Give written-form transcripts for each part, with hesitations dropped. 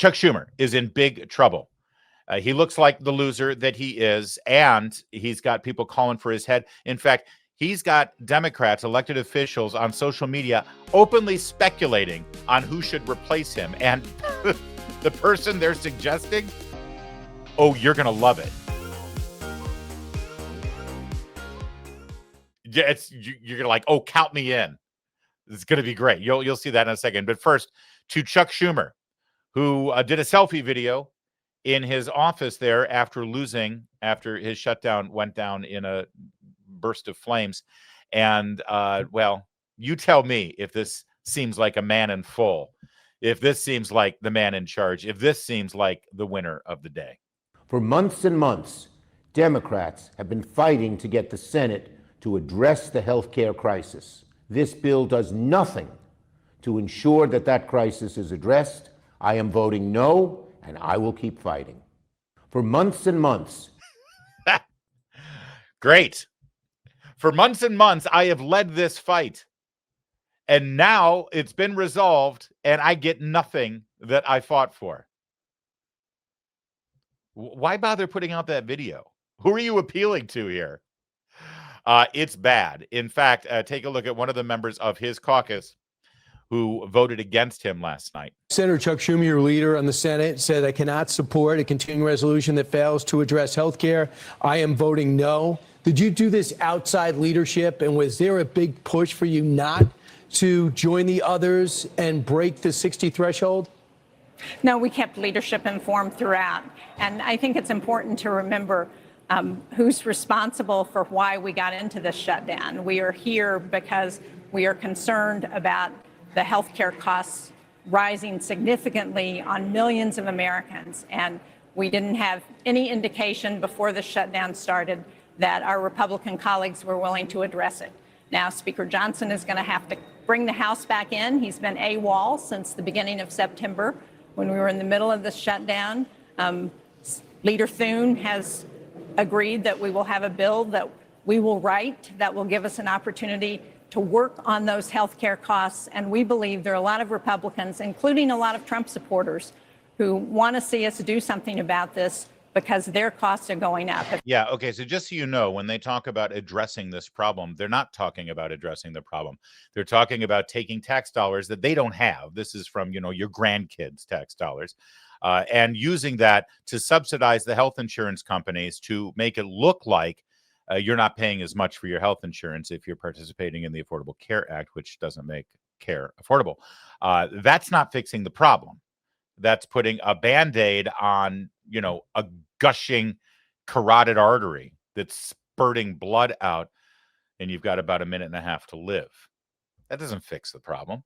Chuck Schumer is in big trouble. He looks like the loser that he is, and he's got people calling for his head. In fact, he's got Democrats, elected officials on social media openly speculating on who should replace him. And the person they're suggesting, oh, you're going to love it. Yeah, you're going to like, oh, count me in. It's going to be great. You'll see that in a second. But first, to Chuck Schumer, who did a selfie video in his office there after his shutdown went down in a burst of flames. And, well, you tell me if this seems like a man in full, if this seems like the man in charge, if this seems like the winner of the day. For months and months, Democrats have been fighting to get the Senate to address the health care crisis. This bill does nothing to ensure that that crisis is addressed. I am voting no, and I will keep fighting. For months and months. Great. For months and months, I have led this fight. And now it's been resolved, and I get nothing that I fought for. Why bother putting out that video? Who are you appealing to here? It's bad. In fact, take a look at one of the members of his caucus who voted against him last night. Senator Chuck Schumer, your leader on the Senate, said, I cannot support a continuing resolution that fails to address health care. I am voting no. Did you do this outside leadership, and was there a big push for you not to join the others and break the 60 threshold? No, we kept leadership informed throughout. And I think it's important to remember who's responsible for why we got into this shutdown. We are here because we are concerned about the healthcare costs rising significantly on millions of Americans. And we didn't have any indication before the shutdown started that our Republican colleagues were willing to address it. Now, Speaker Johnson is going to have to bring the House back in. He's been AWOL since the beginning of September when we were in the middle of the shutdown. Leader Thune has agreed that we will have a bill that we will write that will give us an opportunity to work on those health care costs. And we believe there are a lot of Republicans, including a lot of Trump supporters, who want to see us do something about this because their costs are going up. Yeah, okay, so just so you know, when they talk about addressing this problem, they're not talking about addressing the problem. They're talking about taking tax dollars that they don't have. This is from, your grandkids' tax dollars, and using that to subsidize the health insurance companies to make it look like you're not paying as much for your health insurance if you're participating in the Affordable Care Act, which doesn't make care affordable. That's not fixing the problem. That's putting a Band-Aid on, a gushing carotid artery that's spurting blood out, and you've got about a minute and a half to live. That doesn't fix the problem.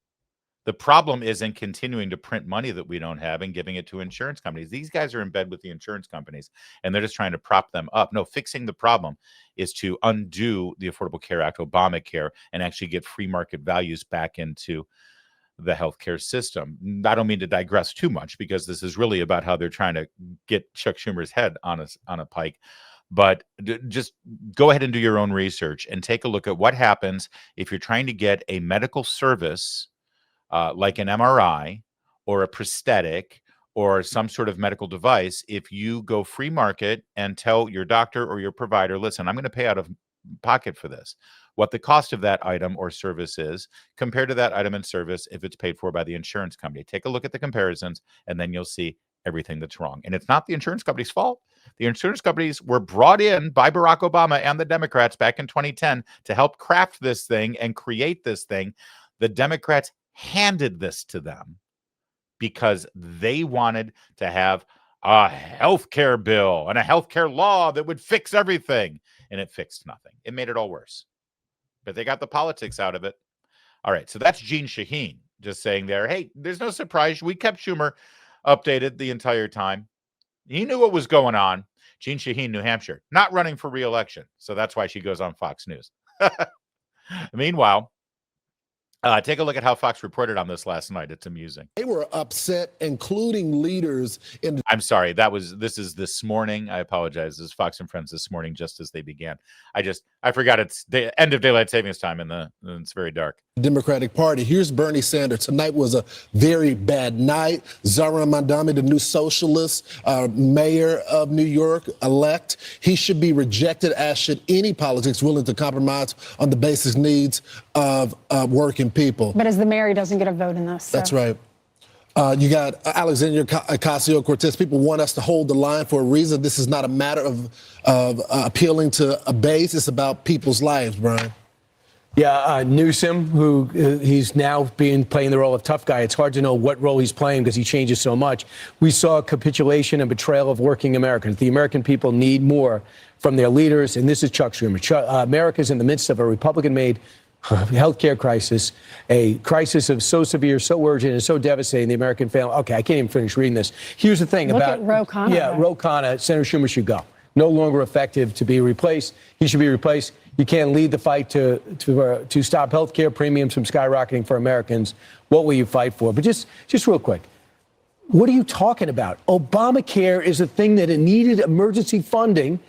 The problem is in continuing to print money that we don't have and giving it to insurance companies. These guys are in bed with the insurance companies, and they're just trying to prop them up. No, fixing the problem is to undo the Affordable Care Act, Obamacare, and actually get free market values back into the healthcare system. I don't mean to digress too much because this is really about how they're trying to get Chuck Schumer's head on a pike. But just go ahead and do your own research and take a look at what happens if you're trying to get a medical service like an MRI or a prosthetic or some sort of medical device. If you go free market and tell your doctor or your provider, listen, I'm going to pay out of pocket for this, what the cost of that item or service is compared to that item and service if it's paid for by the insurance company. Take a look at the comparisons, and then you'll see everything that's wrong. And it's not the insurance company's fault. The insurance companies were brought in by Barack Obama and the Democrats back in 2010 to help craft this thing and create this thing. The Democrats handed this to them because they wanted to have a health care bill and a health care law that would fix everything. And it fixed nothing. It made it all worse. But they got the politics out of it. All right, so that's Jeanne Shaheen just saying there, hey, there's no surprise. We kept Schumer updated the entire time. He knew what was going on. Jeanne Shaheen, New Hampshire, not running for re-election. So that's why she goes on Fox News. Meanwhile, Take a look at how Fox reported on this last night. It's amusing. They were upset, including leaders in the I'm sorry. This is this morning. I apologize. This is Fox and Friends this morning, just as they began. I forgot it's the end of daylight savings time and it's very dark. Democratic Party. Here's Bernie Sanders. Tonight was a very bad night. Zohran Mamdani, the new socialist mayor of New York elect, he should be rejected, as should any politics willing to compromise on the basic needs of working people. But as the mayor, he doesn't get a vote in this. So. That's right. You got Alexandria Ocasio-Cortez. People want us to hold the line for a reason. This is not a matter of appealing to a base. It's about people's lives, Brian. Yeah, Newsom, who he's now playing the role of tough guy. It's hard to know what role he's playing because he changes so much. We saw capitulation and betrayal of working Americans. The American people need more from their leaders, and this is Chuck Schumer. America's in the midst of a Republican-made healthcare crisis, a crisis of so severe, so urgent, and so devastating the American family. Okay, I can't even finish reading this. Here's the thing Look about at Ro Khanna. Yeah, Ro Khanna, Senator Schumer should go. No longer effective to be replaced. He should be replaced. You can't lead the fight to stop health care premiums from skyrocketing for Americans. What will you fight for? But just real quick, what are you talking about? Obamacare is a thing that it needed emergency funding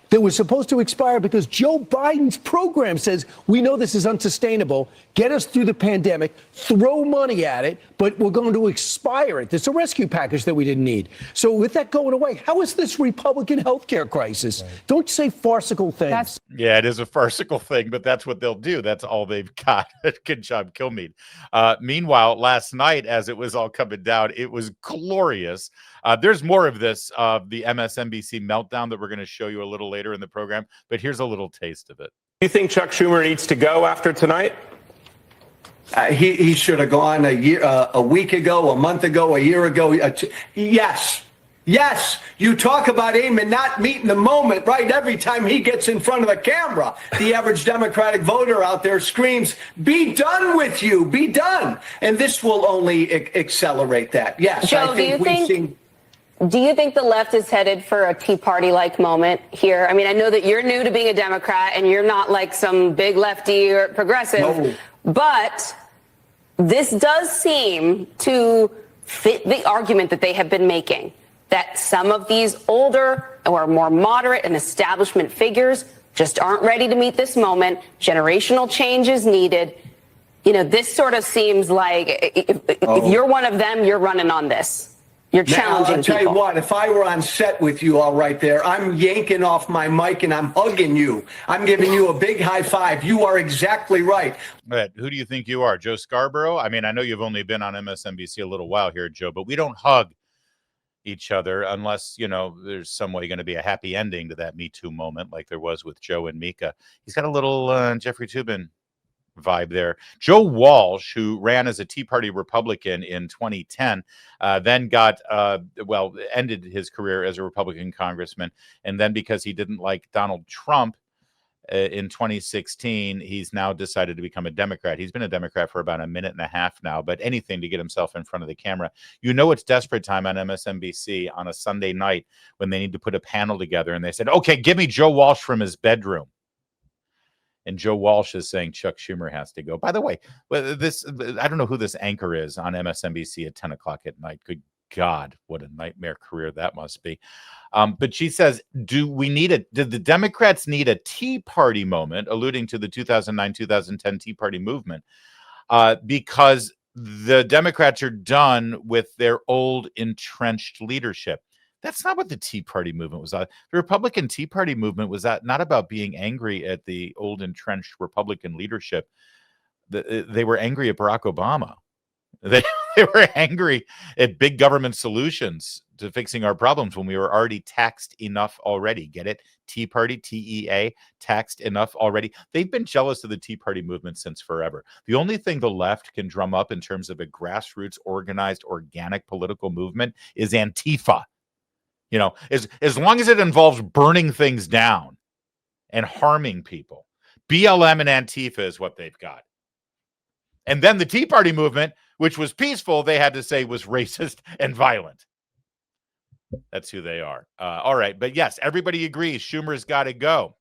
that was supposed to expire because Joe Biden's program says, we know this is unsustainable, get us through the pandemic, throw money at it, but we're going to expire it. There's a rescue package that we didn't need. So with that going away, how is this Republican healthcare crisis? Right. Don't say farcical things. Yeah, it is a farcical thing, but that's what they'll do. That's all they've got. Good job, Kilmeade. Meanwhile, last night, as it was all coming down, it was glorious. There's more of this, the MSNBC meltdown that we're going to show you a little later in the program, but here's a little taste of it. Do you think Chuck Schumer needs to go after tonight? He should have gone a week ago, a month ago, a year ago. Yes. Yes, you talk about aiming, not meeting the moment, right? Every time he gets in front of the camera, the average Democratic voter out there screams, be done with you, be done. And this will only accelerate that. Yes, Joe, do you think the left is headed for a Tea Party-like moment here? I mean, I know that you're new to being a Democrat and you're not like some big lefty or progressive, no. But this does seem to fit the argument that they have been making, that some of these older or more moderate and establishment figures just aren't ready to meet this moment. Generational change is needed. You know, this sort of seems like if you're one of them, you're running on this. You're challenging I'll tell people. you what, if I were on set with you all right there, I'm yanking off my mic and I'm hugging you. I'm giving you a big high five. You are exactly right. But who do you think you are, Joe Scarborough? I mean, I know you've only been on MSNBC a little while here, Joe, but we don't hug each other unless, you know, there's some way going to be a happy ending to that Me Too moment like there was with Joe and Mika. He's got a little Jeffrey Toobin vibe there. Joe Walsh, who ran as a Tea Party Republican in 2010, then got, ended his career as a Republican congressman. And then because he didn't like Donald Trump in 2016, he's now decided to become a Democrat. He's been a Democrat for about a minute and a half now, but anything to get himself in front of the camera. You know, it's desperate time on MSNBC on a Sunday night when they need to put a panel together. And they said, okay, give me Joe Walsh from his bedroom. And Joe Walsh is saying Chuck Schumer has to go. By the way, I don't know who this anchor is on MSNBC at 10 o'clock at night. Good God, what a nightmare career that must be. But she says, did the Democrats need a Tea Party moment, alluding to the 2009-2010 Tea Party movement, because the Democrats are done with their old entrenched leadership? That's not what the Tea Party movement was. The Republican Tea Party movement was not about being angry at the old entrenched Republican leadership. They were angry at Barack Obama. They were angry at big government solutions to fixing our problems when we were already taxed enough already. Get it? Tea Party, TEA, taxed enough already. They've been jealous of the Tea Party movement since forever. The only thing the left can drum up in terms of a grassroots, organized, organic political movement is Antifa. You know, as long as it involves burning things down and harming people, BLM and Antifa is what they've got. And then the Tea Party movement, which was peaceful, they had to say was racist and violent. That's who they are. All right. But yes, everybody agrees Schumer's got to go.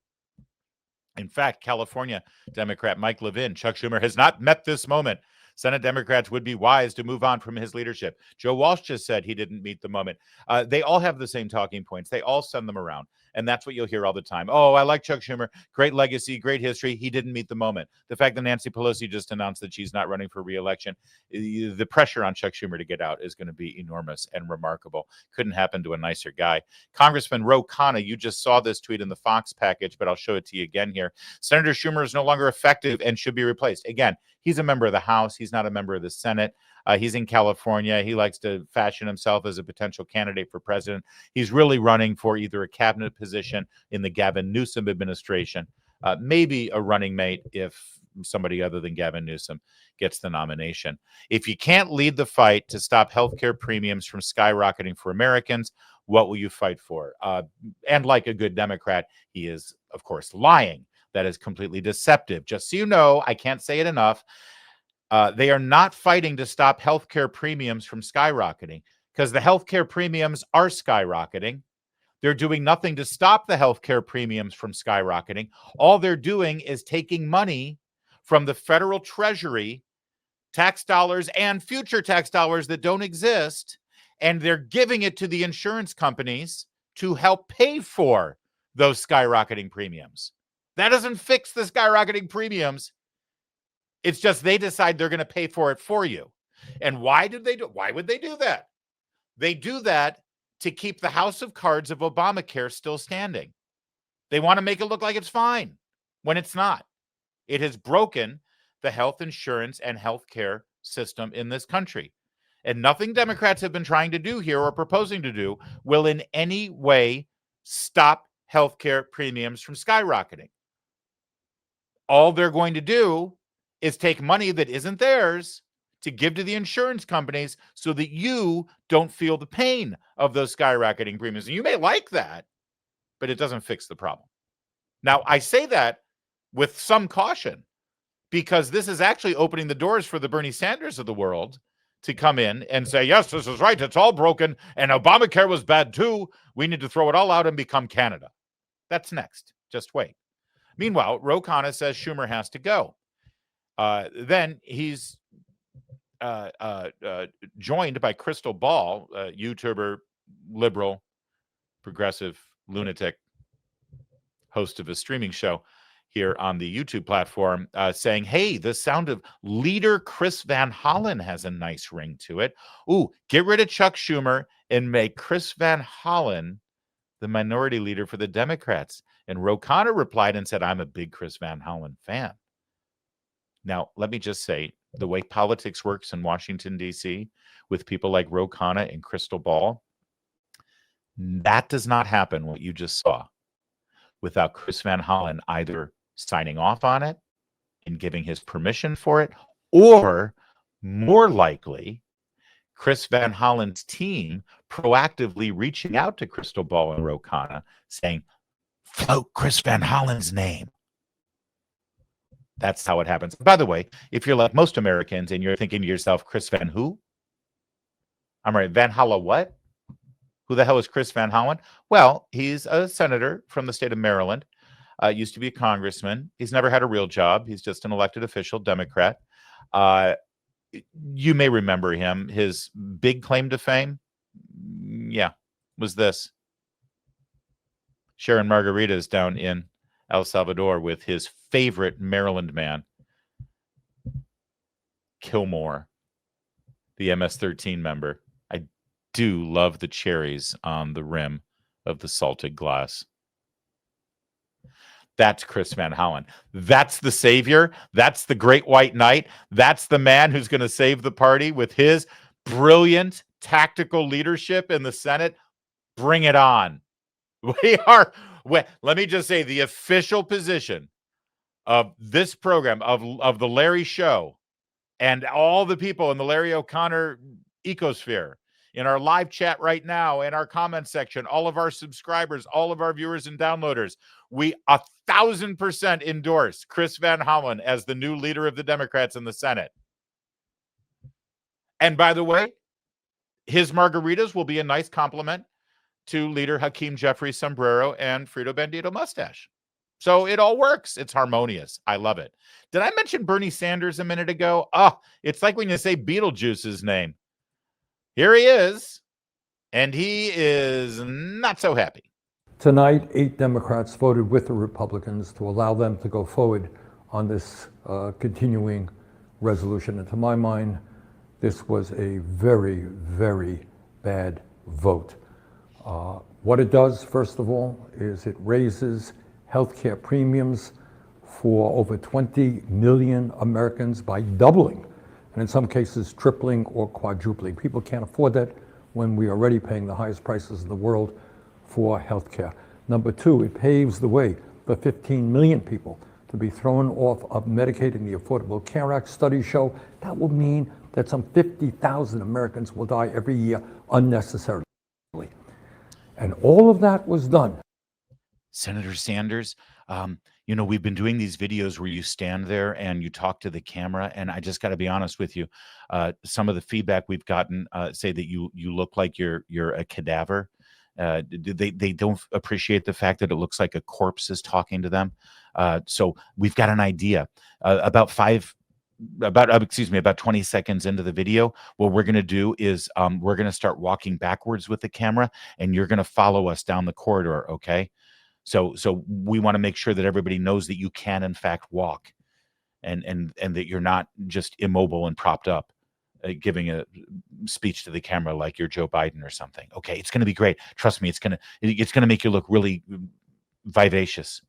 In fact, California Democrat Mike Levin, Chuck Schumer has not met this moment. Senate Democrats would be wise to move on from his leadership. Joe Walsh just said he didn't meet the moment. They all have the same talking points. They all send them around. And that's what you'll hear all the time. Oh, I like Chuck Schumer. Great legacy, great history. He didn't meet the moment. The fact that Nancy Pelosi just announced that she's not running for re-election, the pressure on Chuck Schumer to get out is going to be enormous and remarkable. Couldn't happen to a nicer guy. Congressman Ro Khanna, you just saw this tweet in the Fox package, but I'll show it to you again here. Senator Schumer is no longer effective and should be replaced. Again, he's a member of the House. He's not a member of the Senate. He's in California. He likes to fashion himself as a potential candidate for president. He's really running for either a cabinet position in the Gavin Newsom administration, maybe a running mate if somebody other than Gavin Newsom gets the nomination. If you can't lead the fight to stop healthcare premiums from skyrocketing for Americans, what will you fight for? And like a good Democrat, he is, of course, lying. That is completely deceptive. Just so you know, I can't say it enough. They are not fighting to stop healthcare premiums from skyrocketing because the healthcare premiums are skyrocketing. They're doing nothing to stop the healthcare premiums from skyrocketing. All they're doing is taking money from the federal treasury, tax dollars and future tax dollars that don't exist, and they're giving it to the insurance companies to help pay for those skyrocketing premiums. That doesn't fix the skyrocketing premiums. It's just they decide they're going to pay for it for you. And why would they do that? They do that to keep the house of cards of Obamacare still standing. They want to make it look like it's fine when it's not. It has broken the health insurance and health care system in this country. And nothing Democrats have been trying to do here or proposing to do will in any way stop health care premiums from skyrocketing. All they're going to do is take money that isn't theirs to give to the insurance companies so that you don't feel the pain of those skyrocketing premiums. And you may like that, but it doesn't fix the problem. Now, I say that with some caution because this is actually opening the doors for the Bernie Sanders of the world to come in and say, yes, this is right. It's all broken. And Obamacare was bad too. We need to throw it all out and become Canada. That's next. Just wait. Meanwhile, Ro Khanna says Schumer has to go. Then he's joined by Crystal Ball, YouTuber, liberal, progressive, lunatic, host of a streaming show here on the YouTube platform, saying, hey, the sound of leader Chris Van Hollen has a nice ring to it. Ooh, get rid of Chuck Schumer and make Chris Van Hollen the minority leader for the Democrats. And Ro Khanna replied and said, I'm a big Chris Van Hollen fan. Now, let me just say, the way politics works in Washington, D.C., with people like Ro Khanna and Crystal Ball, that does not happen, what you just saw, without Chris Van Hollen either signing off on it and giving his permission for it, or more likely, Chris Van Hollen's team proactively reaching out to Crystal Ball and Ro Khanna saying, float Chris Van Hollen's name. That's how it happens. By the way, if you're like most Americans and you're thinking to yourself, Chris Van who? I'm right, Van Holla what? Who the hell is Chris Van Hollen? Well, he's a senator from the state of Maryland. Used to be a congressman. He's never had a real job. He's just an elected official, Democrat. You may remember him. His big claim to fame, was this. Sharing margaritas down in El Salvador with his favorite Maryland man, Kilmore, the MS-13 member. I do love the cherries on the rim of the salted glass. That's Chris Van Hollen. That's the savior. That's the great white knight. That's the man who's going to save the party with his brilliant tactical leadership in the Senate. Bring it on. Let me just say, the official position of this program, of the Larry Show, and all the people in the Larry O'Connor ecosphere, in our live chat right now, in our comment section, all of our subscribers, all of our viewers and downloaders, we 1,000% endorse Chris Van Hollen as the new leader of the Democrats in the Senate. And by the way, his margaritas will be a nice compliment to leader Hakeem Jeffrey Sombrero and Frito Bandito Mustache. So it all works. It's harmonious. I love it. Did I mention Bernie Sanders a minute ago? Oh, it's like when you say Beetlejuice's name. Here he is, and he is not so happy. Tonight, 8 Democrats voted with the Republicans to allow them to go forward on this continuing resolution. And to my mind, this was a very, very bad vote. What it does, first of all, is it raises healthcare premiums for over 20 million Americans by doubling, and in some cases tripling or quadrupling. People can't afford that when we are already paying the highest prices in the world for healthcare. Number two, it paves the way for 15 million people to be thrown off of Medicaid and the Affordable Care Act. Studies show that will mean that some 50,000 Americans will die every year unnecessarily. And all of that was done. Senator Sanders, we've been doing these videos where you stand there and you talk to the camera, and I just got to be honest with you. Some of the feedback we've gotten say that you look like you're a cadaver. They don't appreciate the fact that it looks like a corpse is talking to them. So we've got an idea. About 20 seconds into the video, what we're going to do is we're going to start walking backwards with the camera, and you're going to follow us down the corridor, okay? So we want to make sure that everybody knows that you can in fact walk, and that you're not just immobile and propped up, giving a speech to the camera like you're Joe Biden or something. Okay, it's going to be great. Trust me, it's going to make you look really vivacious,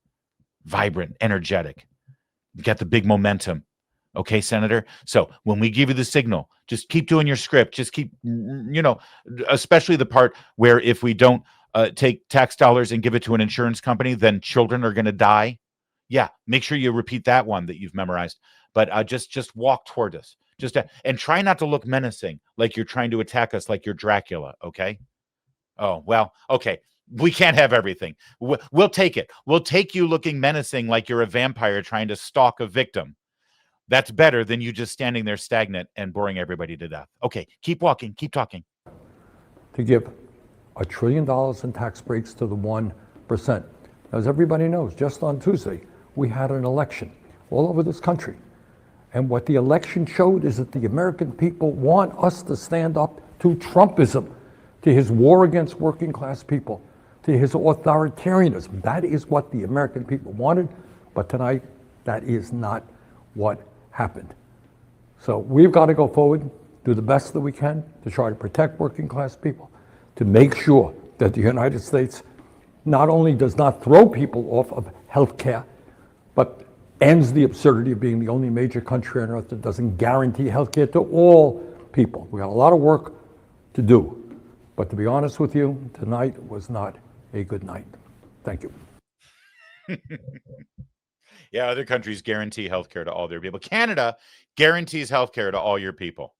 vibrant, energetic. You got the big momentum. Okay, Senator? So when we give you the signal, just keep doing your script. Just keep, especially the part where if we don't take tax dollars and give it to an insurance company, then children are going to die. Yeah, make sure you repeat that one that you've memorized. But just walk toward us. And try not to look menacing, like you're trying to attack us, like you're Dracula, okay? Oh, well, okay. We can't have everything. We'll take it. We'll take you looking menacing like you're a vampire trying to stalk a victim. That's better than you just standing there stagnant and boring everybody to death. Okay, keep walking, keep talking. To give $1 trillion in tax breaks to the 1%. As everybody knows, just on Tuesday, we had an election all over this country. And what the election showed is that the American people want us to stand up to Trumpism, to his war against working class people, to his authoritarianism. That is what the American people wanted, but tonight, that is not what happened. So we've got to go forward, do the best that we can to try to protect working class people, to make sure that the United States not only does not throw people off of health care, but ends the absurdity of being the only major country on earth that doesn't guarantee health care to all people. We got a lot of work to do. But to be honest with you, tonight was not a good night. Thank you. Yeah, other countries guarantee healthcare to all their people. Canada guarantees healthcare to all your people.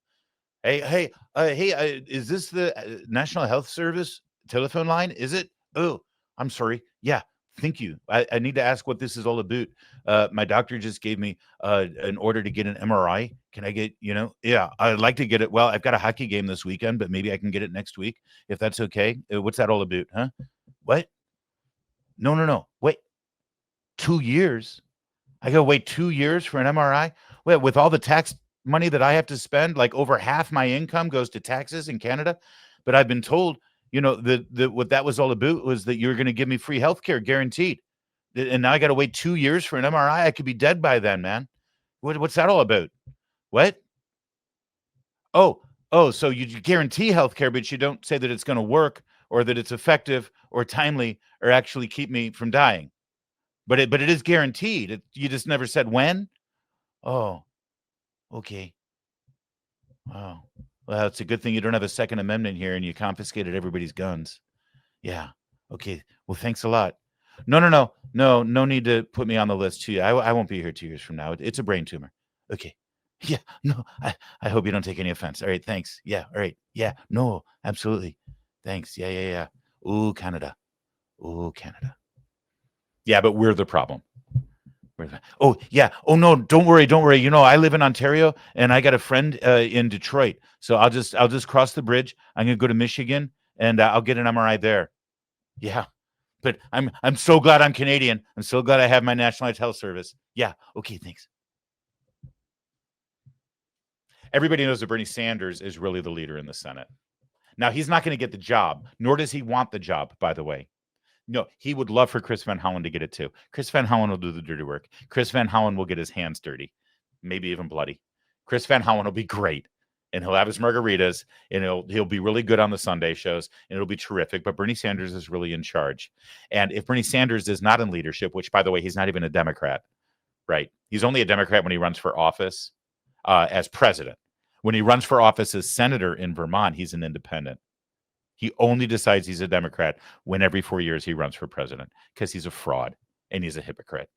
Hey, is this the National Health Service telephone line? Is it? Oh, I'm sorry. Yeah, thank you. I need to ask what this is all about. My doctor just gave me an order to get an MRI. Can I get, yeah, I'd like to get it. Well, I've got a hockey game this weekend, but maybe I can get it next week if that's okay. What's that all about, huh? What? No. Wait, 2 years? I gotta wait 2 years for an MRI? Wait, with all the tax money that I have to spend, like over half my income goes to taxes in Canada. But I've been told, what that was all about was that you were going to give me free healthcare guaranteed. And now I got to wait 2 years for an MRI. I could be dead by then, man. What's that all about? What? Oh, so you guarantee healthcare, but you don't say that it's going to work or that it's effective or timely or actually keep me from dying. But it is guaranteed. You just never said when. Oh, okay. Wow. Well, it's a good thing you don't have a Second Amendment here and you confiscated everybody's guns. Yeah. Okay. Well, thanks a lot. No need to put me on the list too. I won't be here 2 years from now. It's a brain tumor. Okay. Yeah. No, I hope you don't take any offense. All right. Thanks. Yeah. All right. Yeah. No, absolutely. Thanks. Yeah. Ooh, Canada. Yeah, but we're the problem. Oh, yeah. Oh, no, don't worry. I live in Ontario and I got a friend in Detroit. So I'll just cross the bridge. I'm going to go to Michigan and I'll get an MRI there. Yeah. But I'm so glad I'm Canadian. I'm so glad I have my nationalized health service. Yeah, okay, thanks. Everybody knows that Bernie Sanders is really the leader in the Senate. Now, he's not going to get the job, nor does he want the job, by the way. No, he would love for Chris Van Hollen to get it too. Chris Van Hollen will do the dirty work. Chris Van Hollen will get his hands dirty, maybe even bloody. Chris Van Hollen will be great, and he'll have his margaritas, and he'll be really good on the Sunday shows, and it'll be terrific. But Bernie Sanders is really in charge. And if Bernie Sanders is not in leadership, which, by the way, he's not even a Democrat, right? He's only a Democrat when he runs for office as president. When he runs for office as senator in Vermont, he's an independent. He only decides he's a Democrat when every 4 years he runs for president, because he's a fraud and he's a hypocrite.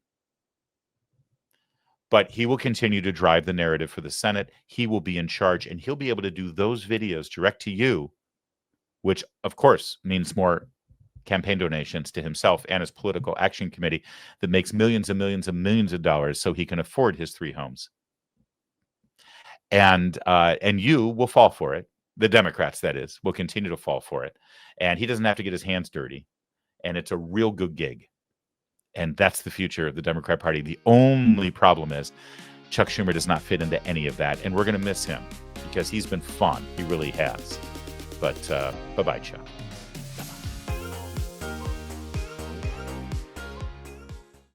But he will continue to drive the narrative for the Senate. He will be in charge, and he'll be able to do those videos direct to you, which, of course, means more campaign donations to himself and his political action committee that makes millions and millions and millions of dollars so he can afford his 3 homes. And you will fall for it. The Democrats, that is, will continue to fall for it. And he doesn't have to get his hands dirty. And it's a real good gig. And that's the future of the Democrat Party. The only problem is Chuck Schumer does not fit into any of that. And we're going to miss him because he's been fun. He really has. But bye-bye, Chuck.